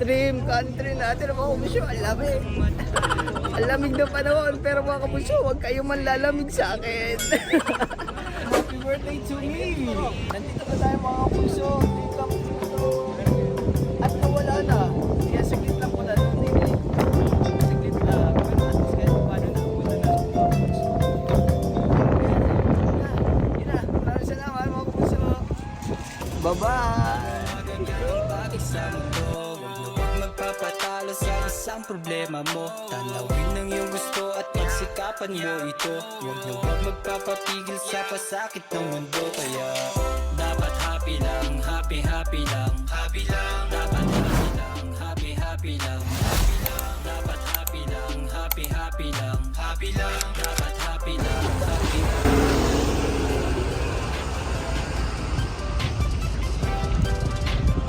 dream country natin mga kabusyo. Ang lamig. Ang lamig na panahon. Pero mga kabusyo, huwag kayo manlalamig sa akin. Happy birthday to me! Nandito na tayo mga kabusyo. Dito. At nawala na. Kaya saglit lang ko na. Saglit lang. Pero at least kahit paano nakapunta na. Yun na. Maraming salamat mga kabusyo. Bye-bye! Magpapatalo sa isang problema mo. Tanawin ng iyong gusto at pagsikapan mo ito. Huwag na huwag magpapapigil sa pasakit ng mundo. Kaya dapat happy lang, happy happy lang, happy lang. Dapat happy lang, happy happy lang, happy lang. Dapat happy lang, happy happy lang, happy lang. Dapat